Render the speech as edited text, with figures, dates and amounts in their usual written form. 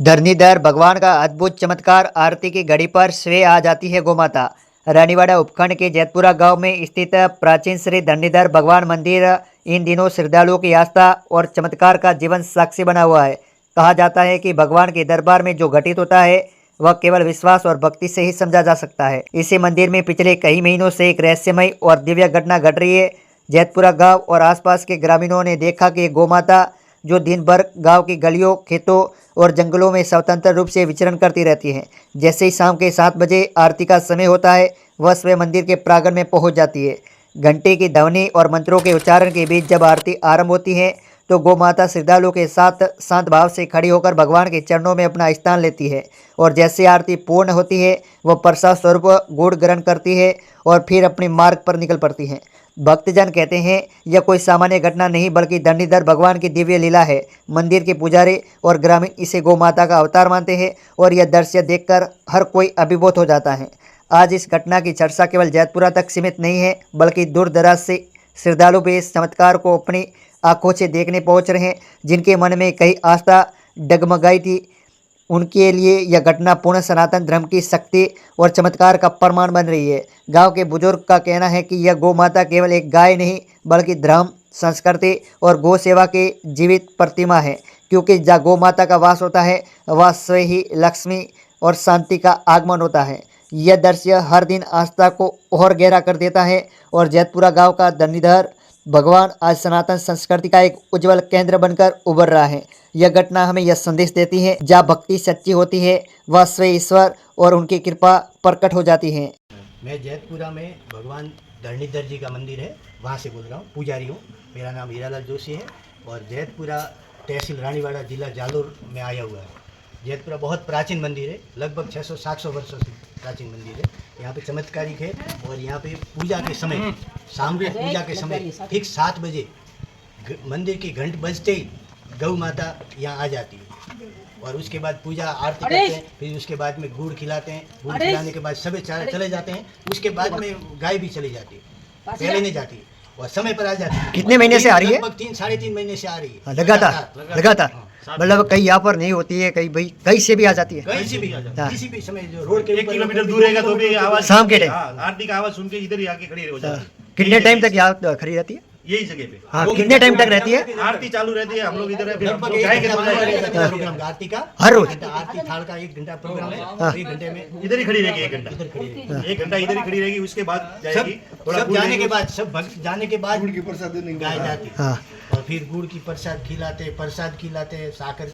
धरणीधर भगवान का अद्भुत चमत्कार। आरती की घड़ी पर स्वयं आ जाती है गोमाता। रानीवाड़ा उपखंड के जैतपुरा गांव में स्थित प्राचीन श्री धरणीधर भगवान मंदिर इन दिनों श्रद्धालुओं की आस्था और चमत्कार का जीवन साक्षी बना हुआ है। कहा जाता है कि भगवान के दरबार में जो घटित होता है वह केवल विश्वास और भक्ति से ही समझा जा सकता है। इसी मंदिर में पिछले कई महीनों से एक रहस्यमय और दिव्य घटना घट रही है। जैतपुरा गांव और आसपास के ग्रामीणों ने देखा कि गोमाता जो दिन भर गांव की गलियों, खेतों और जंगलों में स्वतंत्र रूप से विचरण करती रहती हैं। जैसे ही शाम के 7 बजे आरती का समय होता है, वह स्वयं मंदिर के प्रांगण में पहुंच जाती है। घंटे की ध्वनि और मंत्रों के उच्चारण के बीच जब आरती आरंभ होती है, तो गोमाता श्रद्धालुओं के साथ शांत भाव से खड़ी होकर भगवान के चरणों में अपना स्थान लेती है। और जैसे आरती पूर्ण होती है, वह प्रसाद स्वरूप गुड़ ग्रहण करती है और फिर अपने मार्ग पर निकल पड़ती हैं। भक्तजन कहते हैं यह कोई सामान्य घटना नहीं बल्कि धरणीधर भगवान की दिव्य लीला है। मंदिर के पुजारी और ग्रामीण इसे गोमाता का अवतार मानते हैं और यह दृश्य देखकर हर कोई अभिभूत हो जाता है। आज इस घटना की चर्चा केवल जैतपुरा तक सीमित नहीं है बल्कि दूर दराज से श्रद्धालु भी इस चमत्कार को अपनी आंखों से देखने पहुंच रहे हैं। जिनके मन में कई आस्था डगमगाई थी, उनके लिए यह घटना पूर्ण सनातन धर्म की शक्ति और चमत्कार का प्रमाण बन रही है। गांव के बुजुर्ग का कहना है कि यह गौ माता केवल एक गाय नहीं बल्कि धर्म, संस्कृति और गौ सेवा की जीवित प्रतिमा है। क्योंकि जहाँ गौ माता का वास होता है, वह स्वयं ही लक्ष्मी और शांति का आगमन होता है। यह दृश्य हर दिन आस्था को और गहरा कर देता है और जैतपुरा गाँव का धरणीधर भगवान आज सनातन संस्कृति का एक उज्जवल केंद्र बनकर उभर रहा है। यह घटना हमें यह संदेश देती है, जहाँ भक्ति सच्ची होती है वह स्वयं ईश्वर और उनकी कृपा प्रकट हो जाती है। मैं जैतपुरा में भगवान धरणीधर जी का मंदिर है, वहाँ से बोल रहा हूँ, पुजारी हूँ। मेरा नाम हीरालाल जोशी है और जैतपुरा तहसील रानीवाड़ा, जिला जालोर में आया हुआ है। जैतपुरा बहुत प्राचीन मंदिर है, लगभग 600-700 वर्षों से प्राचीन मंदिर है। यहाँ पे चमत्कारिक है और यहाँ पे पूजा के समय, शाम को पूजा के समय ठीक 7 बजे मंदिर की घंट बजते ही गौ माता यहाँ आ जाती है और उसके बाद पूजा आरती करते हैं। फिर उसके बाद में गुड़ खिलाते हैं। गुड़ खिलाने के बाद सभी चले जाते हैं। उसके बाद में गाय भी चली जाती है, पहले नहीं जाती और समय पर आ जाती है। कितने महीने से आ रही है? लगभग 3-3.5 महीने से आ रही है, लगातार। मतलब कहीं यहाँ पर नहीं होती है, कहीं भाई कहीं से भी आ जाती है, कहीं से भी आ जाती है, किसी भी समय। जो रोड के 1 किलोमीटर दूर रहेगा तो भी आवाज शाम के टाइम आरती का आवाज सुन के इधर ही आके खड़ी हो जाती है। कितने टाइम तक यहाँ खड़ी रहती है? यही जगह पे हाँ, कितने टाइम तक रहती है? आरती चालू रहती है, हम लोग इधर है, फिर हम लगभग लोग 1 जाएंगे घंटा तो जाएंगे। प्रोग्राम आरती का, हर रोज आरती थाल का 1 घंटा प्रोग्राम है। 1 घंटे में इधर ही खड़ी रहेगी 1 घंटा, इधर खड़ी रहेगी। 1 घंटा इधर ही खड़ी रहेगी। उसके बाद जाएगी, सब गुड़ जाने लेंगे। के बाद, सब भक्त जाने के बाद गुड़ की प्रसाद देने के गाय बाद। जाती है हाँ। और फिर गुड़ की प्रसाद खिलाते, साकर